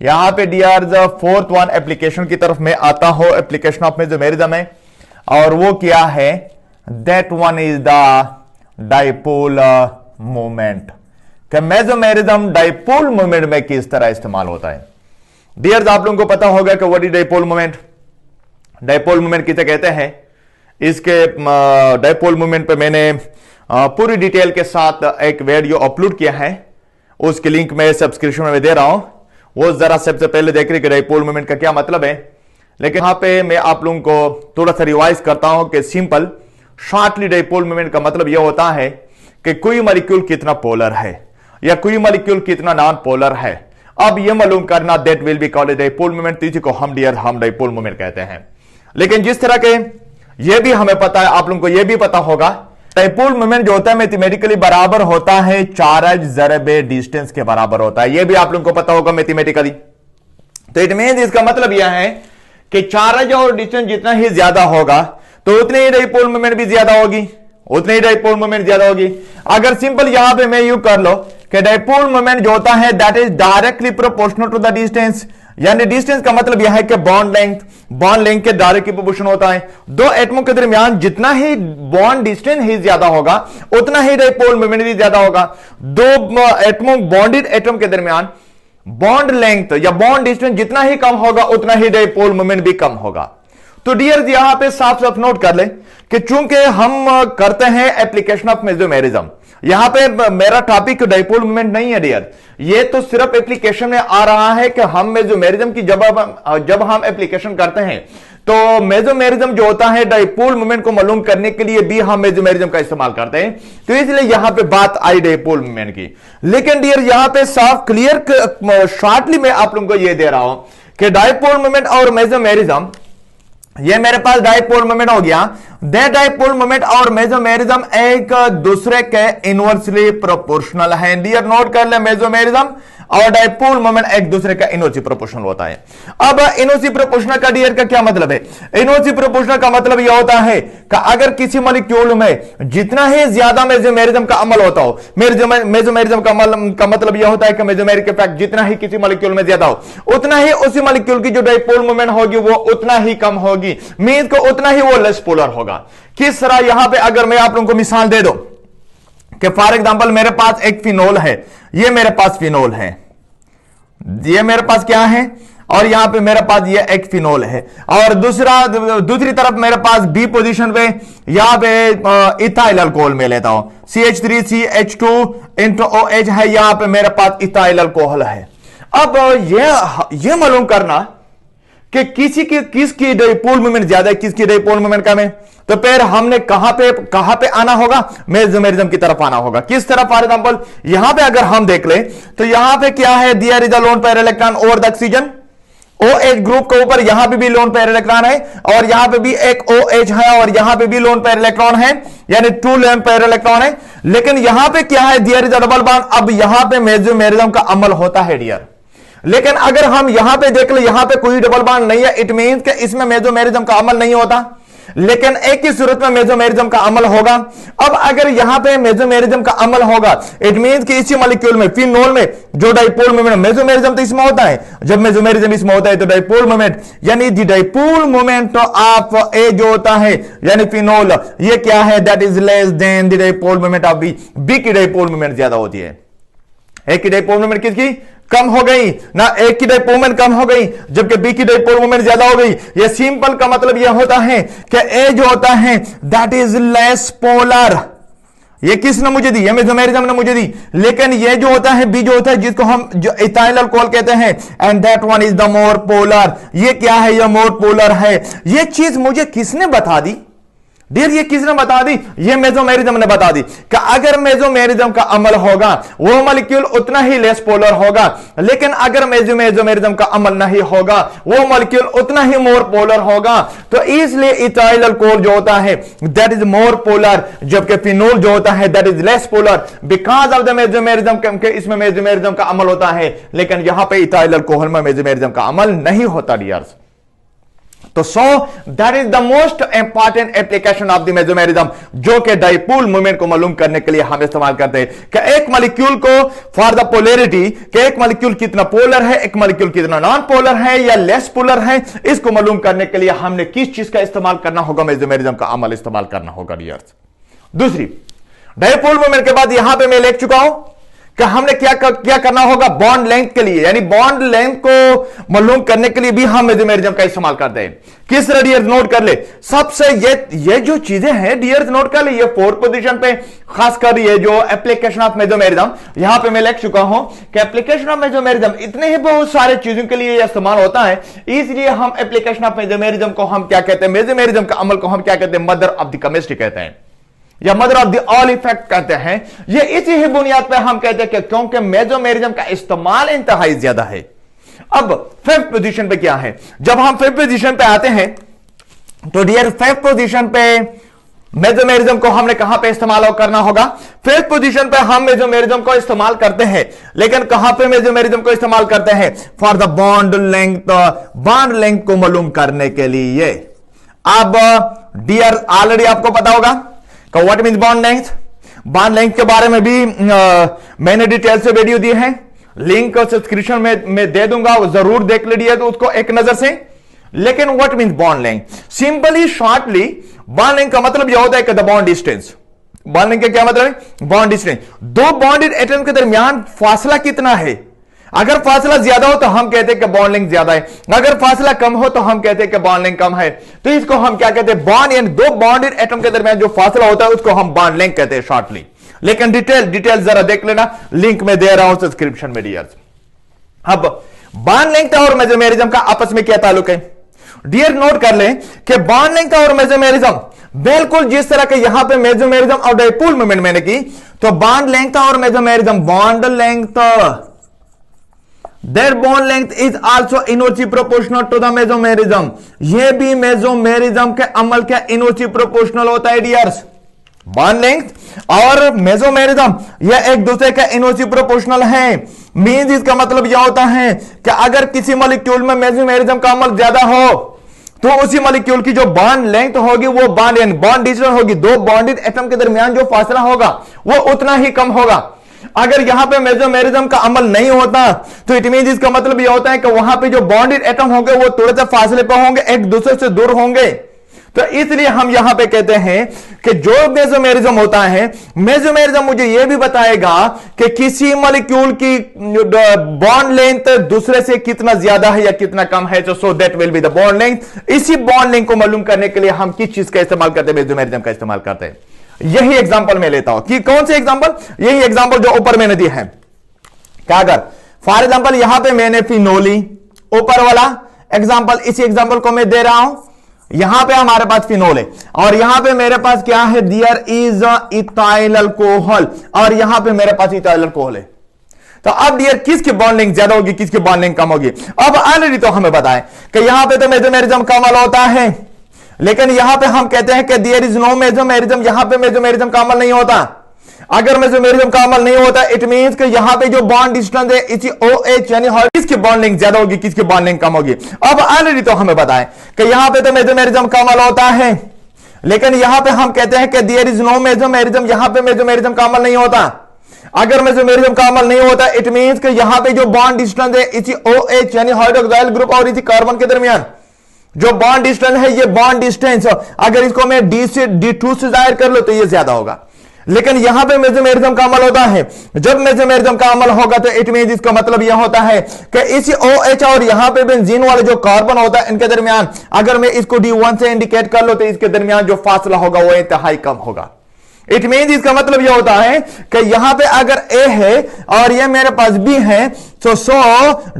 यहां पे dear fourth one application की तरफ मैं आता हूं, एप्लीकेशन ऑफ मेसोमेरिज्म है, और वो क्या है, that one is the dipole moment. Mesomerism dipole moment में किस तरह इस्तेमाल होता है। डियर्स आप लोगों को पता होगा कि what is dipole moment, dipole moment किसे कहते हैं। इसके डाइपोल मोमेंट पे मैंने पूरी डिटेल के साथ एक वीडियो अपलोड किया है, उसकी लिंक मैं सब्सक्रिप्शन में दे रहा हूं, वो जरा सबसे पहले देख रहे कि डाइपोल मोमेंट का क्या मतलब है। लेकिन यहां पे मैं आप लोगों को थोड़ा सा रिवाइज करता हूं कि सिंपल शॉर्टली डाइपोल मोमेंट का मतलब यह होता है कि कोई मॉलिक्यूल कितना पोलर है या कोई मॉलिक्यूल कितना नॉन पोलर है। अब यह मालूम करना, that will be called dipole moment, इसी को हम डाइपोल मोमेंट कहते हैं। लेकिन जिस तरह के यह भी हमें पता है, आप लोगों को यह भी पता होगा, डाइपोल मोमेंट जो होता है मैथमेटिकली बराबर होता है चार्ज ज़रबे डिस्टेंस के बराबर होता है। यह भी आप लोगों को पता होगा मैथमेटिकली। तो इट मींस इसका मतलब यह है कि चार्ज और डिस्टेंस जितना ही ज्यादा होगा तो उतनी ही डाइपोल मोमेंट भी ज्यादा होगी, उतनी ही डाइपोल मोमेंट ज्यादा होगी। अगर सिंपल यहां पे मैं यू कर लो कि डाइपोल मोमेंट जो होता है that is directly proportional to the distance, यानी डिस्टेंस का मतलब यह है कि बॉन्ड लेंथ के डायरेक्टली प्रोपोर्शनल होता है। दो एटमों के दरमियान जितना ही बॉन्ड डिस्टेंस ही ज्यादा होगा उतना ही डाइपोल मोमेंट भी ज्यादा होगा। दो एटमों बॉन्डेड एटम के दरमियान बॉन्ड लेंथ या बॉन्ड डिस्टेंस जितना ही कम होगा उतना ही डाइपोल मोमेंट भी कम होगा। तो डियर यहां पे साफ साफ नोट कर ले कि चूंकि हम करते हैं एप्लीकेशन ऑफ मेसोमेरिज्म, यहां पे मेरा टॉपिक डाइपोल मोमेंट नहीं है डियर, ये तो सिर्फ एप्लीकेशन में आ रहा है कि हम मेसोमेरिज्म की जब हम एप्लीकेशन करते हैं तो मेसोमेरिज्म जो होता है डाइपोल मोमेंट को मालूम करने के लिए भी हम मेसोमेरिज्म का इस्तेमाल करते हैं। तो इसलिए यहां पे बात आई डाइपोल मोमेंट की। लेकिन डियर यहां पे साफ क्लियर शॉर्टली मैं आप लोगों को यह दे रहा हूं कि डाइपोल मोमेंट और मेसोमेरिज्म, ये मेरे पास डाइपोल मोमेंट हो गया। दैट डाइपोल मोमेंट और मेसोमेरिज्म एक दूसरे के इनवर्सली प्रोपोर्शनल है। डियर नोट कर ले, मेसोमेरिज्म और डाइपोल मोमेंट एक दूसरे का इनवर्सली प्रोपोर्शनल होता है। अब इनवर्सली प्रोपोर्शनल का डियर का क्या मतलब है? इनवर्सली प्रोपोर्शनल का मतलब यह होता है कि अगर किसी मॉलिक्यूल में जितना ही ज्यादा मेसोमेरिज्म का अमल होता हो, मेसोमेरिज्म का मतलब यह होता है कि मेसोमेरिक इफेक्ट जितना ही किसी मॉलिक्यूल में ज्यादा हो उतना ही उसी मॉलिक्यूल की जो डाइपोल मोमेंट होगी वो उतना ही कम होगी, मींस को उतना ही वो लेस पोलर होगा। किस तरह? यहां पे अगर मैं आप लोगों को मिसाल दे दो कि फॉर एग्जांपल मेरे पास एक फिनोल है, ये मेरे पास फिनोल है, ये मेरे पास क्या है, और यहां पे मेरे पास ये एक फिनोल है, और दूसरी तरफ मेरे पास बी पोजीशन पे यहां पे इथाइल अल्कोहल में लेता हूं, CH3CH2 इंटू OH है, यहां पे मेरे पास इथाइल अल्कोहल है। अब ये मालूम करना कि किसकी डाइपोल मोमेंट ज्यादा है, किसकी डाइपोल मोमेंट कम है, तो फिर हमने कहां पे आना होगा? मेसोमेरिज्म की तरफ आना होगा। किस तरफ? फॉर एग्जांपल यहां पे अगर हम देख ले तो यहां पे क्या है, there is a lone pair electron over the oxygen, OH group के ऊपर यहां पे भी लोन पेयर इलेक्ट्रॉन है, और यहां पे भी एक OH है, और यहां पे भी लोन पेयर इलेक्ट्रॉन है, यानी 2 लोन पेयर इलेक्ट्रॉन है। लेकिन यहां पे क्या है, there is a double bond. अब यहां पे मेसोमेरिज्म का अमल होता है डियर। लेकिन अगर हम यहां पे देख ले, यहां पे कोई डबल बॉन्ड नहीं है, इट मींस कि इसमें मेसोमेरिज्म का अमल नहीं होता। लेकिन एक ही सूरत में मेसोमेरिज्म का अमल होगा। अब अगर यहां पे मेसोमेरिज्म का अमल होगा, इट मींस कि इसी मॉलिक्यूल में फिनोल में जो डाइपोल मोमेंट, मेसोमेरिज्म तो इसमें होता है, जब मेसोमेरिज्म इसमें होता है तो डाइपोल मोमेंट यानी the dipole moment of A जो होता है यानी फिनोल, ये क्या है, that is less than the dipole moment of B. B की डाइपोल मोमेंट ज्यादा होती है। ए की डाइपोल मोमेंट किसकी कम हो गई ना, ए की डाइपोल मोमेंट कम हो गई, जबकि बी की डाइपोल मोमेंट ज्यादा हो गई। ये सिंपल का मतलब यह होता है कि ए जो होता है दैट इज लेस पोलर। ये किसने मुझे दी? ये मेसोमेरिज्म ने मुझे दी। लेकिन ये जो होता है बी जो होता है, जिसको हम जो इथाइल अल्कोहल कहते हैं, and that one is the more polar. ये क्या है? ये मोर पोलर है। ये चीज मुझे किसने बता दी डियर? ये किसने बता दी? ये मेसोमेरिज्म ने बता दी कि अगर मेसोमेरिज्म का अमल होगा वो मॉलिक्यूल उतना ही लेस पोलर होगा, लेकिन अगर मेसोमेरिज्म का अमल नहीं होगा वो मॉलिक्यूल उतना ही मोर पोलर होगा। तो इसलिए इथाइल अल्कोहल जो होता है दैट इज मोर पोलर, जबकि फिनोल जो होता है that is less polar because of the mesomerism. क्योंकि इसमें मेसोमेरिज्म का अमल होता है, लेकिन यहां पे इथाइल अल्कोहल में मेसोमेरिज्म का अमल नहीं होता डियर्स। तो so that is the most important application of the mesomerism, जो कि डाइपोल मोमेंट को मालूम करने के लिए हम इस्तेमाल करते हैं कि एक मॉलिक्यूल को फॉर द पोलैरिटी, कि एक मॉलिक्यूल कितना पोलर है, एक मॉलिक्यूल कितना नॉन पोलर है या लेस पोलर है, इसको मालूम करने के लिए हमने किस चीज का इस्तेमाल करना होगा, मेसोमेरिज्म का अमल इस्तेमाल करना होगा डियर्स। दूसरी, डाइपोल मोमेंट के बाद यहां पे मैं लिख चुका हूं कि हमने क्या करना होगा बॉन्ड लेंथ के लिए, यानी बॉन्ड लेंथ को मालूम करने के लिए भी हम मेसोमेरिज्म का इस्तेमाल करते हैं। किस तरह डियर्स नोट कर ले, सबसे ये जो चीजें हैं डियर्स नोट कर ले, ये 4th पोजीशन पे खासकर ये जो एप्लीकेशन ऑफ मेसोमेरिज्म, यहां पे मैं लिख चुका हूं कि एप्लीकेशन ऑफ मेसोमेरिज्म इतने ही बहुत सारे चीजों के लिए इस्तेमाल होता है, इसलिए हम एप्लीकेशन ऑफ मेसोमेरिज्म को हम क्या कहते हैं, मेसोमेरिज्म का अमल को हम क्या कहते हैं, मदर ऑफ द केमिस्ट्री कहते हैं या mother of the all effect कहते हैं। ये इसी ही बुनियाद पर हम कहते हैं कि क्योंकि मेसोमेरिज्म का इस्तेमाल इंतहाई ज्यादा है। अब 5th पोजीशन पे क्या है, जब हम 5th पोजीशन पे आते हैं तो डियर 5th पोजीशन पे मेसोमेरिज्म को हमने कहां पे इस्तेमाल करना होगा, 5th पोजीशन पे हम मेसोमेरिज्म को इस्तेमाल करते हैं, लेकिन कहां पे मेसोमेरिज्म को इस्तेमाल करते हैं, for the bond length, bond length को मालूम करने के लिए। अब डियर ऑलरेडी आपको पता होगा what means bond length, bond length के बारे में भी मैंने डिटेल से वीडियो दी है, लिंक सब्सक्रिप्शन में दे दूंगा, जरूर देख लीजिए तो उसको एक नजर से। लेकिन what means bond length, simply shortly bond length का मतलब यह होता है कि the bond distance. Bond length का क्या मतलब है, बॉन्ड डिस्टेंस, दो बॉन्डेड एटम के दरमियान फासला कितना है। अगर फासला ज्यादा हो तो हम कहते हैं कि बॉन्ड लेंथ ज्यादा है, अगर फासला कम हो तो हम कहते हैं कि बॉन्ड लेंथ कम है। तो इसको हम क्या कहते हैं, बॉन्ड, यानी दो बॉन्डेड एटम के दरमियान जो फासला होता है उसको हम बॉन्ड लेंथ कहते हैं शॉर्टली। लेकिन डिटेल जरा देख लेना, लिंक में दे रहा हूं सब्सक्रिप्शन में डियर्स। अब बॉन्ड लेंथ और मेसोमेरिज्म का आपस में क्या ताल्लुक है, डियर नोट कर लें कि बॉन्ड लेंथ और मेसोमेरिज्म बिल्कुल जिस तरह के यहां पे मेसोमेरिज्म और डाइपोल मोमेंट मैंने की, तो बॉन्ड लेंथ और mesomerism, bond length their bond length is also inversely proportional to the mesomerism, ये भी मेसोमेरिज्म के अमल के इनवर्सली प्रोपोर्शनल होता है डियर्स। बॉन्ड लेंथ और मेसोमेरिज्म ये एक दूसरे के इनवर्सली प्रोपोर्शनल है। मींस इसका मतलब यह होता है कि अगर किसी मॉलिक्यूल में मेसोमेरिज्म का अमल ज्यादा हो तो उसी मॉलिक्यूल की जो बॉन्ड लेंथ होगी वो बॉन्ड डिस्टेंस होगी, दो बॉन्डेड एटम के दरमियान जो फासला होगा वो उतना ही कम होगा। अगर यहां पे मेसोमेरिज्म का अमल नहीं होता तो इट मींस इसका मतलब यह होता है कि वहां पे जो बॉन्डेड एटम होंगे वो थोड़े से फासले पर होंगे, एक दूसरे से दूर होंगे। तो इसलिए हम यहां पे कहते हैं कि जो मेसोमेरिज्म होता है, मेसोमेरिज्म मुझे यह भी बताएगा कि किसी मॉलिक्यूल की बॉन्ड लेंथ दूसरे से कितना ज्यादा है या कितना कम है, so that will be the bond length. इसी बॉन्ड लेंथ को मालूम करने के लिए हम किस चीज का इस्तेमाल करते हैं, मेसोमेरिज्म का इस्तेमाल करते हैं। यही एग्जांपल मैं लेता हूं कि कौन से एग्जांपल, यही एग्जांपल जो ऊपर मैंने दिए हैं। क्या अगर फॉर एग्जांपल यहां पे मैंने फिनोली, ऊपर वाला एग्जांपल, इसी एग्जांपल को मैं दे रहा हूं, यहां पे हमारे पास फिनोल है और यहां पे मेरे पास क्या है, देयर इज इथाइल अल्कोहल, और यहां पे मेरे पास इथाइल अल्कोहल है। तो अब डियर किसकी बॉन्ड लेंथ ज्यादा होगी, किसकी बॉन्ड लेंथ कम होगी। अब ऑलरेडी तो हमें पता है कि यहां पे तो मेसोमेरिज्म का अमल होता है, लेकिन यहां पे हम कहते हैं कि देयर इज नो मेसोमेरिज्म, यहां पे मेसोमेरिज्म का अमल नहीं होता। अगर मेसोमेरिज्म का अमल नहीं होता इट मींस कि यहां पे जो बॉन्ड डिस्टेंस है इसी OH यानी किसकी बॉन्ड लेंथ ज्यादा होगी, किसकी बॉन्ड लेंथ कम होगी। अब ऑलरेडी तो हमें पता है कि यहां पे तो मेसोमेरिज्म का अमल होता है, लेकिन यहां पे हम कहते हैं कि देयर इज नो मेसोमेरिज्म, यहां पे मेसोमेरिज्म का अमल नहीं होता। अगर मेसोमेरिज्म का अमल नहीं होता इट मींस कि यहां पे जो बॉन्ड डिस्टेंस है इसी OH यानी हाइड्रोक्साइल ग्रुप और इसी कार्बन के दरमियान जो बॉन्ड डिस्टेंस है, ये बॉन्ड डिस्टेंस अगर इसको मैं D से D2 से जाहिर कर लो तो ये ज्यादा होगा। लेकिन यहां पे मेसोमेरिज्म का अमल होता है, जब मेसोमेरिज्म का अमल होगा तो इट मींस इसका मतलब यह होता है कि इसी OH और यहां पे बेंजीन वाले जो कार्बन होता है इनके दरमियान अगर मैं इसको D1 से इंडिकेट कर लो तो इसके दरमियान जो फासला होगा वो इंतहाई कम होगा। इट मींस इसका मतलब यह होता है कि यहां पे अगर A है और ये मेरे पास B है, तो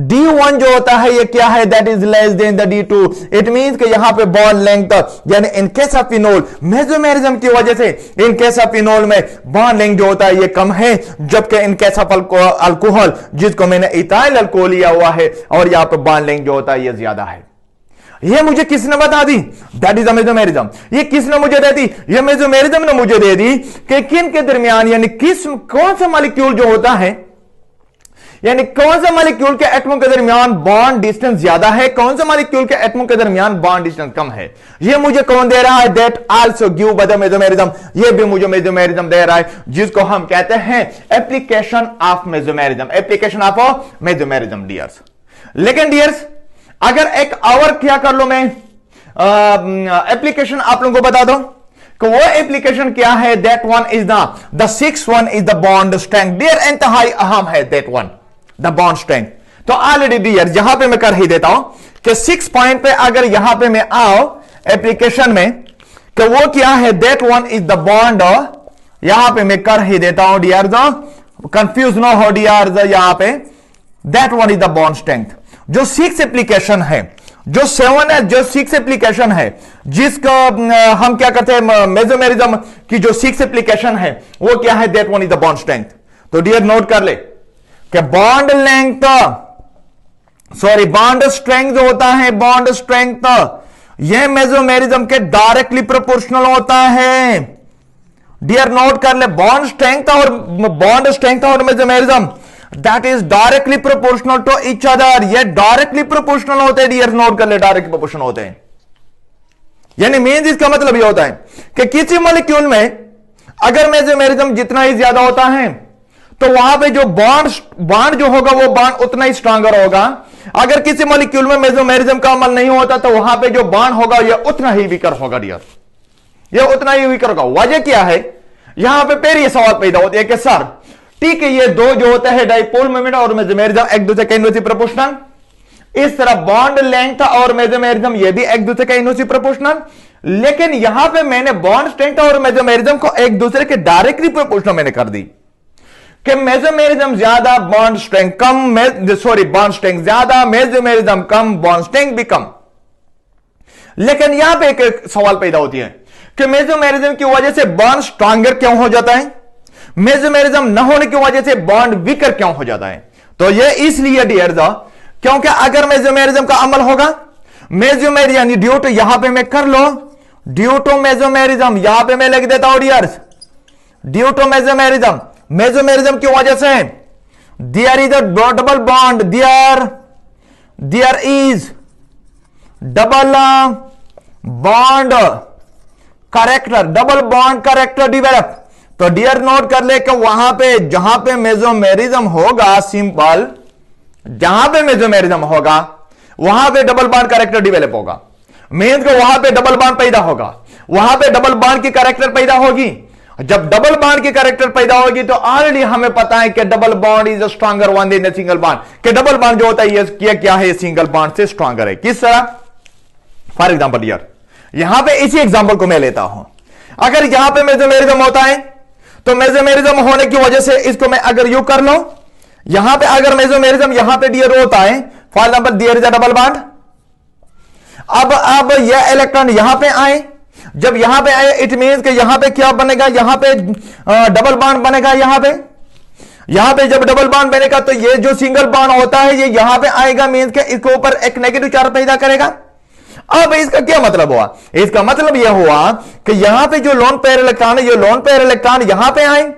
D1 जो होता है ये क्या है, that is less than the D2। It means कि यहां पे बॉन्ड लेंथ यानी इन केस ऑफ फिनोल मेसोमेरिज्म की वजह से इन केस ऑफ फिनोल में बॉन्ड लेंथ जो होता है ये कम है, जबकि इन केस ऑफ अल्कोहल जिसको मैंने इथाइल अल्कोहल लिया हुआ है और यहां पे बॉन्ड लेंथ जो होता है ये ज्यादा है। ये मुझे किसने बता दी, दैट इज मेसोमेरिज्म। ये किसने मुझे दे दी, ये मेसोमेरिज्म ने मुझे दे दी कि किन के दरमियान यानी कौन सा मॉलिक्यूल जो होता है यानी कौन सा मॉलिक्यूल के एटमों के दरमियान बॉन्ड डिस्टेंस ज्यादा है, कौन सा मॉलिक्यूल के एटमों के दरमियान बॉन्ड डिस्टेंस कम है, ये मुझे कौन दे रहा है, that also give by the mesomerism, ये भी मुझे मेसोमेरिज्म दे रहा है, जिसको हम कहते हैं application of mesomerism, application of mesomerism dears. लेकिन डियर्स अगर एक और क्या कर लो, मैं एप्लीकेशन आप लोगों को बता दो कि वो एप्लीकेशन क्या है, that one is the six one is the bond strength dear, इंतहाई अहम है that one the bond strength. तो ऑलरेडी डियर यहां पे मैं कर ही देता हूं कि 6 पॉइंट पे अगर यहां पे मैं आओ एप्लीकेशन में कि वो क्या है, that one is the bond, यहां पे मैं कर ही देता हूं डियर, कंफ्यूज ना हो डियर, यहां पे that one is the bond strength. जो 6 एप्लीकेशन है, जो 7 है, जो 6 एप्लीकेशन है, जिसको हम क्या करते हैं मेसोमेरिज्म की जो 6 एप्लीकेशन है वो क्या है, that one is the bond strength. तो डियर नोट कर ले कि bond length, sorry bond strength जो होता है, बॉन्ड स्ट्रेंथ यह मेसोमेरिज्म के डायरेक्टली प्रोपोर्शनल होता है। डियर नोट कर ले, बॉन्ड स्ट्रेंथ और mesomerism that is directly proportional to each other, ये डायरेक्टली प्रोपोर्शनल होते हैं डियर, नोट कर ले, डायरेक्टली प्रोपोर्शनल होते हैं। यानी मींस इसका मतलब यह होता है कि किसी मॉलिक्यूल में अगर मेसोमेरिज्म जितना ही ज्यादा होता है तो वहां पे जो बॉन्ड जो होगा वो बॉन्ड उतना ही स्ट्रांगर होगा। अगर किसी मॉलिक्यूल में मेसोमेरिज्म का अमल नहीं होता तो वहां पे जो बॉन्ड होगा यह उतना ही वीकर होगा डियर, यह उतना ही वीकर होगा। वजह क्या है, यहां पे फिर यह सवाल पैदा होता है कि सर ठीक है ये दो जो होता है डाइपोल मोमेंट और मेसोमेरिज्म एक दूसरे के इनवर्सली प्रोपोर्शनल, इस तरह बॉन्ड लेंथ और मेसोमेरिज्म ये भी एक दूसरे के इनवर्सली प्रोपोर्शनल, लेकिन यहां पे मैंने बॉन्ड स्ट्रेंथ और मेसोमेरिज्म को एक दूसरे के डायरेक्टली प्रोपोर्शनल मैंने कर दी कि मेसोमेरिज्म ज्यादा बॉन्ड स्ट्रेंथ कम, सॉरी बॉन्ड स्ट्रेंथ ज्यादा मेसोमेरिज्म कम, बॉन्ड स्ट्रेंथ भी कम। लेकिन यहां पे एक सवाल पैदा होती है कि मेसोमेरिज्म की वजह से बॉन्ड स्ट्रांगर क्यों हो जाता है, मेसोमेरिज्म न होने की वजह से बॉन्ड वीकर क्यों हो जाता है। तो यह इसलिए डियर क्योंकि अगर मेसोमेरिज्म का अमल होगा, मेसोमेरिज्म यानी ड्यू टू, यहां पे मैं कर लो ड्यू टू मेसोमेरिज्म, यहां पे मैं लिख देता हूं dears due to mesomerism, mesomerism की वजह से there is a double bond, there is double bond character, double bond character develop. तो डियर नोट कर ले कि वहां पे जहां पे मेसोमेरिज्म होगा, सिंपल जहां पे मेसोमेरिज्म होगा वहां पे डबल बॉन्ड कैरेक्टर डेवलप होगा, मींस कि वहां पे डबल बॉन्ड पैदा होगा, वहां पे डबल बॉन्ड की कैरेक्टर पैदा होगी। जब डबल बॉन्ड की कैरेक्टर पैदा होगी तो ऑलरेडी हमें पता है कि double bond is a stronger one than single bond, कि डबल बॉन्ड जो होता है ये क्या है, सिंगल बॉन्ड से स्ट्रॉन्गर है। किस तरह, फॉर एग्जांपल डियर यहां पे इसी एग्जांपल को मैं लेता हूं, अगर यहां पे मेसोमेरिज्म होता है तो मेसोमेरिज्म होने की वजह से इसको मैं अगर यू कर लो, यहां पे अगर मेसोमेरिज्म यहां पे डियर होता है, for example there is a double bond, अब यह इलेक्ट्रॉन यहां पे आए, जब यहां पे आए इट मींस कि यहां पे क्या बनेगा, यहां पे डबल बॉन्ड बनेगा, यहां पे जब डबल बॉन्ड बनेगा तो ये जो सिंगल बॉन्ड होता है ये यहां पे आएगा, मींस के इसके ऊपर एक नेगेटिव चार्ज पैदा करेगा। अब इसका क्या मतलब हुआ, इसका मतलब यह हुआ कि यहां पे जो लोन पेयर इलेक्ट्रॉन है, ये लोन पेयर इलेक्ट्रॉन यहां पे आए,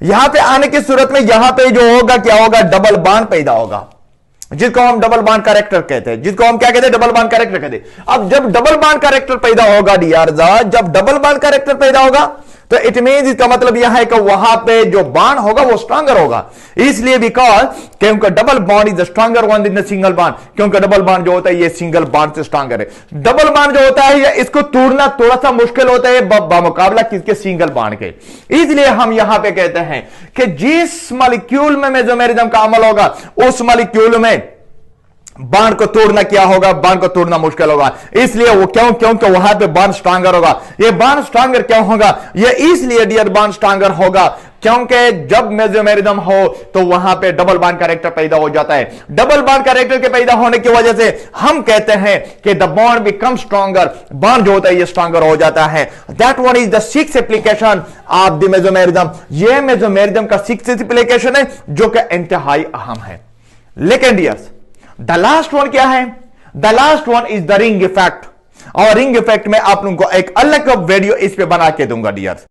यहां पे आने की सूरत में यहां पे जो होगा क्या होगा, डबल बॉन्ड पैदा होगा, जिसको हम डबल बॉन्ड कैरेक्टर कहते हैं, जिसको हम क्या कहते हैं, डबल बॉन्ड कैरेक्टर कहते हैं। अब जब डबल बॉन्ड कैरेक्टर पैदा होगा डियर, जब डबल बॉन्ड कैरेक्टर पैदा होगा तो इट मींस इसका मतलब यह है कि वहां पे जो बॉन्ड होगा वो स्ट्रॉन्गर होगा, इसलिए बिकॉज क्योंकि double bond is the stronger one in the single bond, क्योंकि डबल बॉन्ड जो होता है ये सिंगल बॉन्ड से स्ट्रॉन्गर है। डबल बॉन्ड जो होता है ये इसको तोड़ना थोड़ा सा मुश्किल होता है बमुकाबला किसके, सिंगल बॉन्ड के। इसलिए हम यहां पे कहते हैं कि जिस मॉलिक्यूल में मेसोमेरिज्म का अमल होगा उस मॉलिक्यूल में बॉन्ड को तोड़ना क्या होगा, बॉन्ड को तोड़ना मुश्किल होगा, इसलिए वो क्योंकि वहां पे बॉन्ड स्ट्रॉन्गर होगा। ये बॉन्ड स्ट्रॉन्गर क्यों होगा, ये इसलिए डियर बॉन्ड स्ट्रॉन्गर होगा क्योंकि जब मेसोमेरिज्म हो तो वहां पे डबल बॉन्ड कैरेक्टर पैदा हो जाता है। डबल बॉन्ड कैरेक्टर के पैदा होने की वजह से हम कहते हैं कि the bond become stronger, bond जो होता है ये स्ट्रॉन्गर हो जाता है। That one is the 6th application of the mesomerism, ये मेसोमेरिज्म का 6th एप्लीकेशन है जो कि इंतहाई अहम है। लेकिन डियर्स द लास्ट वन क्या है, the last one is the ring effect, और रिंग इफेक्ट में आप लोगों को एक अलग वीडियो इस पे बना के दूंगा डियर्स।